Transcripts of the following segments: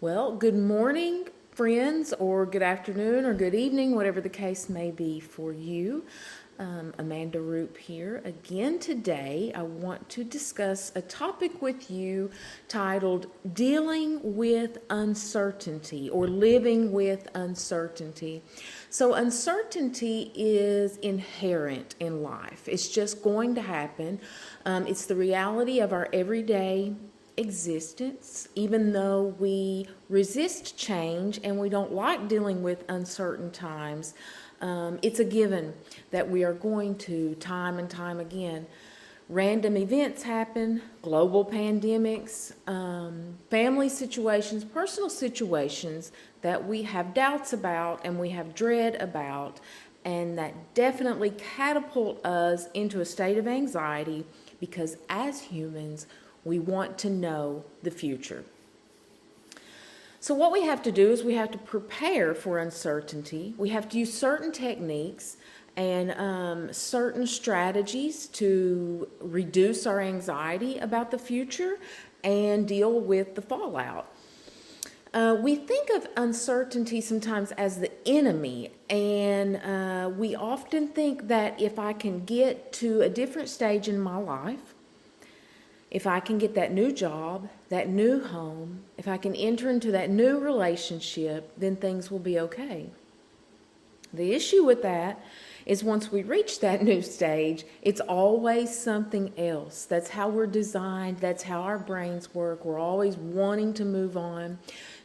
Well, good morning, friends, or good afternoon, or good evening, whatever the case may be for you. Amanda Roop here. Again, today I want to discuss a topic with you titled Dealing with Uncertainty or Living with Uncertainty. So, uncertainty is inherent in life, it's just going to happen. It's the reality of our everyday existence, even though we resist change and we don't like dealing with uncertain times. It's a given that we are going to, time and time again. Random events happen, global pandemics, family situations, personal situations that we have doubts about and we have dread about, and that definitely catapult us into a state of anxiety because as humans, we want to know the future. So what we have to do is we have to prepare for uncertainty. We have to use certain techniques and certain strategies to reduce our anxiety about the future and deal with the fallout. We think of uncertainty sometimes as the enemy, and we often think that if I can get to a different stage in my life, if I can get that new job, that new home, if I can enter into that new relationship, then things will be okay. The issue with that is once we reach that new stage, it's always something else. That's how we're designed. That's how our brains work. We're always wanting to move on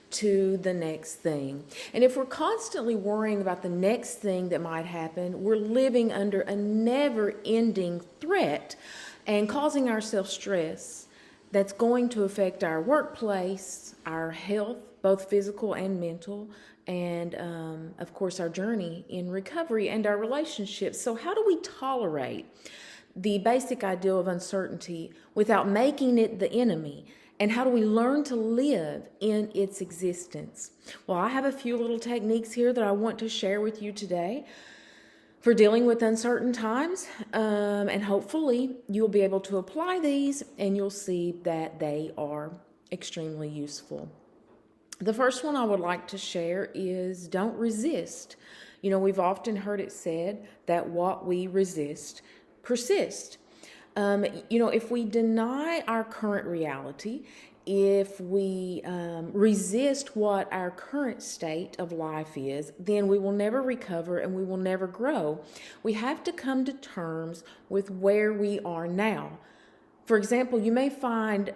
to the next thing. And if we're constantly worrying about the next thing that might happen, we're living under a never-ending threat and causing ourselves stress that's going to affect our workplace, our health, both physical and mental, and of course our journey in recovery and our relationships. So how do we tolerate the basic idea of uncertainty without making it the enemy? And how do we learn to live in its existence? Well, I have a few little techniques here that I want to share with you today for dealing with uncertain times, and hopefully you'll be able to apply these and you'll see that they are extremely useful. The first one I would like to share is don't resist. You know, we've often heard it said that what we resist persists. If we deny our current reality, if we resist what our current state of life is, then we will never recover and we will never grow. We have to come to terms with where we are now. For example, you may find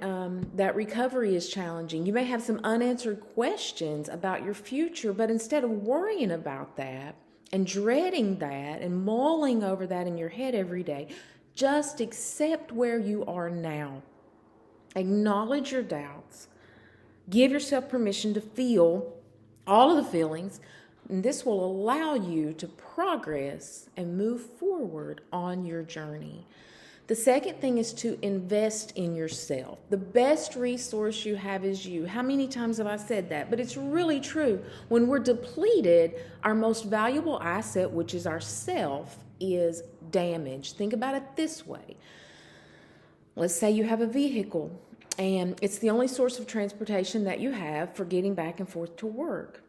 that recovery is challenging. You may have some unanswered questions about your future, but instead of worrying about that and dreading that and mulling over that in your head every day, just accept where you are now. Acknowledge your doubts. Give yourself permission to feel all of the feelings, and this will allow you to progress and move forward on your journey. The second thing is to invest in yourself. The best resource you have is you. How many times have I said that? But it's really true. When we're depleted, our most valuable asset, which is ourself, is damaged. Think about it this way. Let's say you have a vehicle and it's the only source of transportation that you have for getting back and forth to work.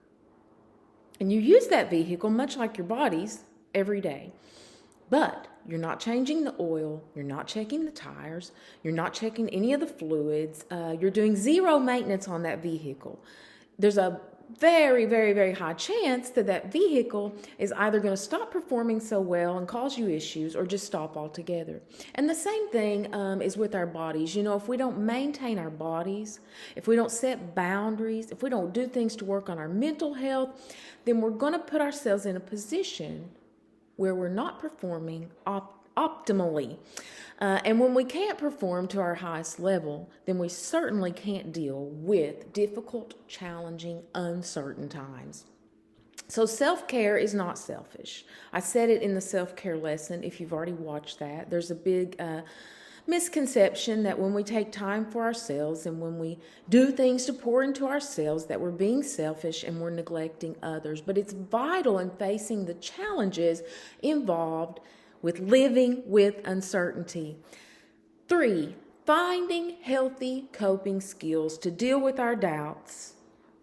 And you use that vehicle much like your bodies every day. But you're not changing the oil, you're not checking the tires, you're not checking any of the fluids, you're doing zero maintenance on that vehicle. There's a very, very, very high chance that that vehicle is either going to stop performing so well and cause you issues or just stop altogether. And the same thing is with our bodies. You know, if we don't maintain our bodies, if we don't set boundaries, if we don't do things to work on our mental health, then we're going to put ourselves in a position where we're not performing optimally. And when we can't perform to our highest level, then we certainly can't deal with difficult, challenging, uncertain times. So self-care is not selfish. I said it in the self-care lesson. If you've already watched that, there's a big misconception that when we take time for ourselves and when we do things to pour into ourselves, that we're being selfish and we're neglecting others. But it's vital in facing the challenges involved with living with uncertainty. 3, finding healthy coping skills to deal with our doubts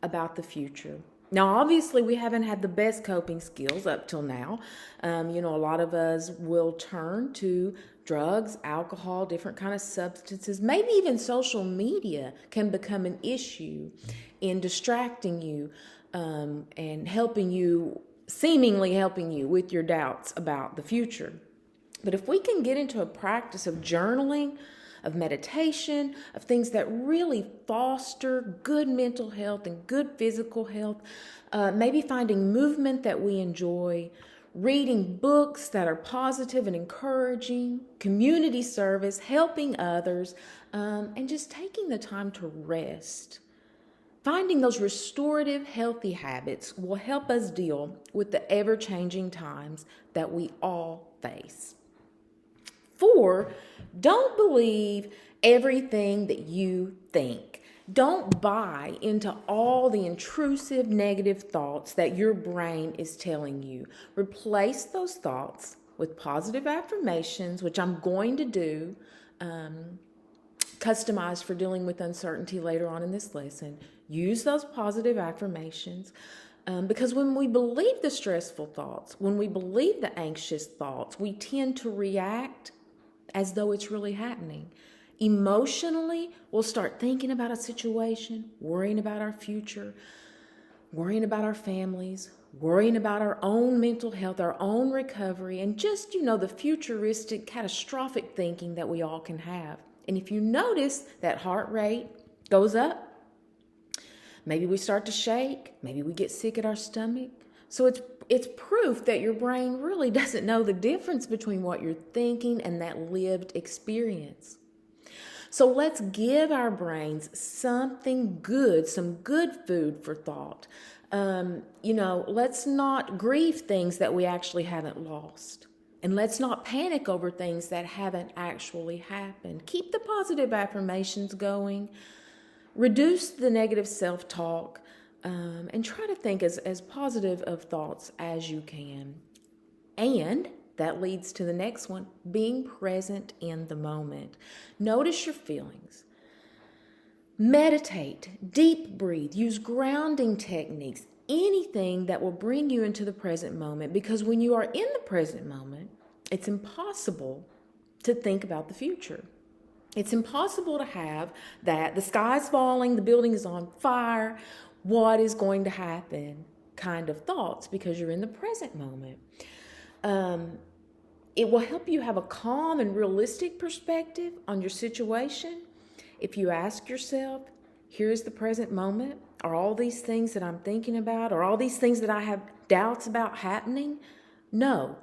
about the future. Now, obviously, we haven't had the best coping skills up till now. A lot of us will turn to drugs, alcohol, different kind of substances. Maybe even social media can become an issue in distracting you and seemingly helping you with your doubts about the future. But if we can get into a practice of journaling, of meditation, of things that really foster good mental health and good physical health, maybe finding movement that we enjoy, reading books that are positive and encouraging, community service, helping others, and just taking the time to rest. Finding those restorative, healthy habits will help us deal with the ever-changing times that we all face. 4, don't believe everything that you think. Don't buy into all the intrusive negative thoughts that your brain is telling you. Replace those thoughts with positive affirmations, which I'm going to do, customized for dealing with uncertainty later on in this lesson. Use those positive affirmations. Because when we believe the stressful thoughts, when we believe the anxious thoughts, we tend to react as though it's really happening. Emotionally, we'll start thinking about a situation, worrying about our future, worrying about our families, worrying about our own mental health, our own recovery, and just, the futuristic, catastrophic thinking that we all can have. And if you notice that heart rate goes up, maybe we start to shake, maybe we get sick at our stomach. So it's proof that your brain really doesn't know the difference between what you're thinking and that lived experience. So let's give our brains something good, some good food for thought. Let's not grieve things that we actually haven't lost. And let's not panic over things that haven't actually happened. Keep the positive affirmations going. Reduce the negative self-talk. And try to think as positive of thoughts as you can. And that leads to the next one, being present in the moment. Notice your feelings. Meditate, deep breathe, use grounding techniques, anything that will bring you into the present moment, because when you are in the present moment, it's impossible to think about the future. It's impossible to have that the sky's falling, the building is on fire, what is going to happen kind of thoughts, because you're in the present moment. It will help you have a calm and realistic perspective on your situation. If you ask yourself, here's the present moment, are all these things that I'm thinking about, are all these things that I have doubts about happening? No.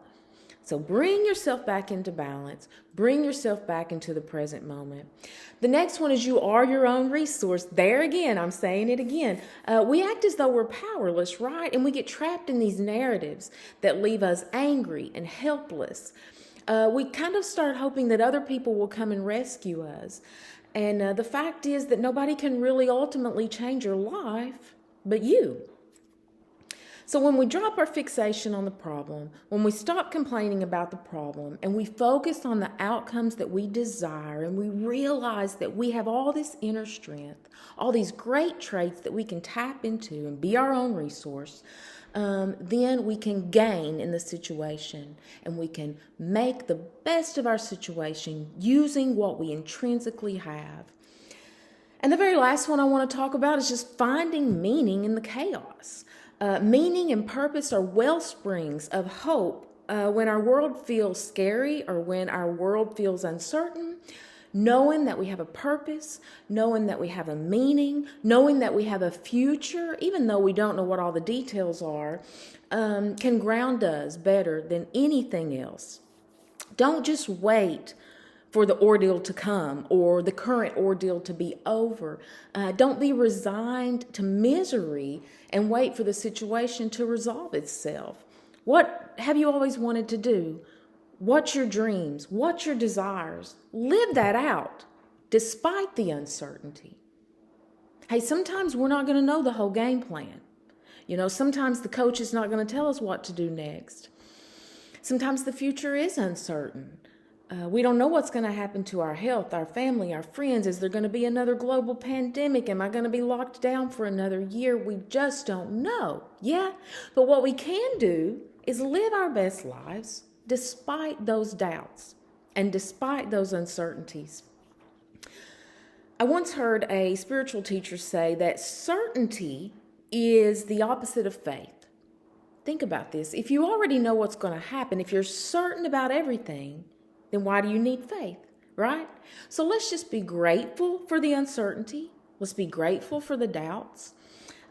So bring yourself back into balance. Bring yourself back into the present moment. The next one is you are your own resource. There again, I'm saying it again. We act as though we're powerless, right? And we get trapped in these narratives that leave us angry and helpless. We kind of start hoping that other people will come and rescue us. And the fact is that nobody can really ultimately change your life but you. So when we drop our fixation on the problem, when we stop complaining about the problem, and we focus on the outcomes that we desire, and we realize that we have all this inner strength, all these great traits that we can tap into and be our own resource, then we can gain in the situation, and we can make the best of our situation using what we intrinsically have. And the very last one I want to talk about is just finding meaning in the chaos. Meaning and purpose are well springs of hope when our world feels scary or when our world feels uncertain. Knowing that we have a purpose, knowing that we have a meaning, knowing that we have a future, even though we don't know what all the details are, can ground us better than anything else. Don't just wait for the ordeal to come or the current ordeal to be over. Don't be resigned to misery and wait for the situation to resolve itself. What have you always wanted to do? What's your dreams? What's your desires? Live that out despite the uncertainty. Hey, sometimes we're not going to know the whole game plan. Sometimes the coach is not going to tell us what to do next. Sometimes the future is uncertain. We don't know what's going to happen to our health, our family, our friends. Is there going to be another global pandemic? Am I going to be locked down for another year? We just don't know. Yeah? But what we can do is live our best lives despite those doubts and despite those uncertainties. I once heard a spiritual teacher say that certainty is the opposite of faith. Think about this. If you already know what's going to happen, if you're certain about everything, then why do you need faith, right? So let's just be grateful for the uncertainty. Let's be grateful for the doubts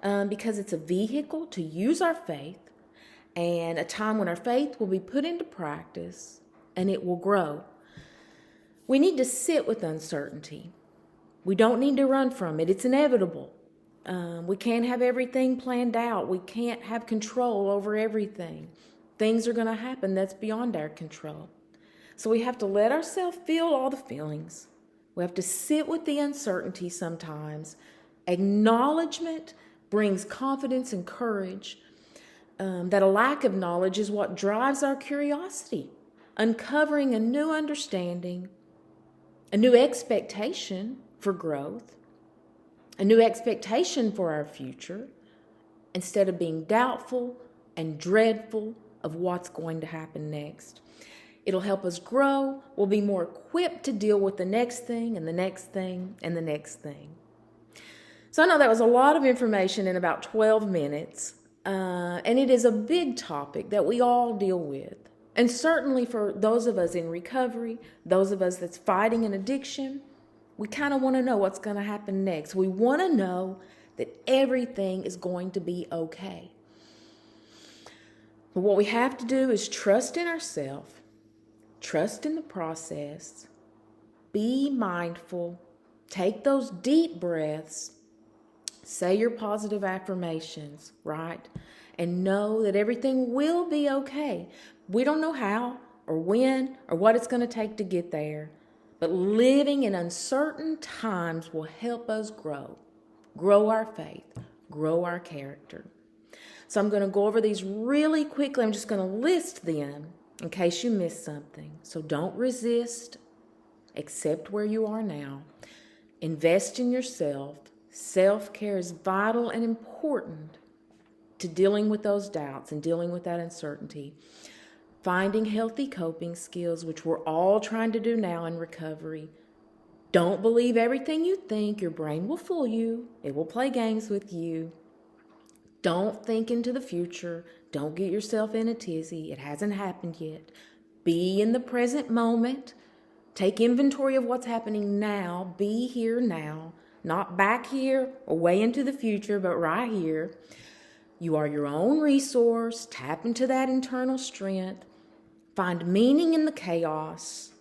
because it's a vehicle to use our faith and a time when our faith will be put into practice and it will grow. We need to sit with uncertainty. We don't need to run from it. It's inevitable. We can't have everything planned out. We can't have control over everything. Things are going to happen that's beyond our control. So we have to let ourselves feel all the feelings. We have to sit with the uncertainty sometimes. Acknowledgement brings confidence and courage. That a lack of knowledge is what drives our curiosity, uncovering a new understanding, a new expectation for growth, a new expectation for our future, instead of being doubtful and dreadful of what's going to happen next. It'll help us grow. We'll be more equipped to deal with the next thing and the next thing and the next thing. So I know that was a lot of information in about 12 minutes, and it is a big topic that we all deal with. And certainly for those of us in recovery, those of us that's fighting an addiction, we kind of want to know what's going to happen next. We want to know that everything is going to be okay. But what we have to do is trust in ourselves, trust in the process, be mindful, take those deep breaths, say your positive affirmations, right? And know that everything will be okay. We don't know how or when or what it's going to take to get there. But living in uncertain times will help us grow our faith, grow our character. So I'm going to go over these really quickly. I'm just going to list them in case you missed something. So don't resist. Accept where you are now. Invest in yourself. Self-care is vital and important to dealing with those doubts and dealing with that uncertainty. Finding healthy coping skills, which we're all trying to do now in recovery. Don't believe everything you think. Your brain will fool you. It will play games with you. Don't think into the future. Don't get yourself in a tizzy. It hasn't happened yet. Be in the present moment. Take inventory of what's happening now. Be here now. Not back here or way into the future, but right here. You are your own resource. Tap into that internal strength. Find meaning in the chaos,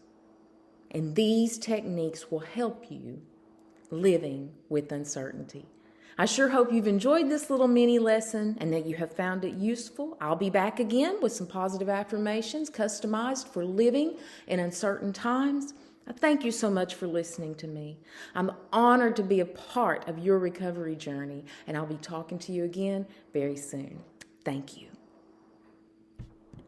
and these techniques will help you living with uncertainty. I sure hope you've enjoyed this little mini lesson and that you have found it useful. I'll be back again with some positive affirmations customized for living in uncertain times. I thank you so much for listening to me. I'm honored to be a part of your recovery journey, and I'll be talking to you again very soon. Thank you.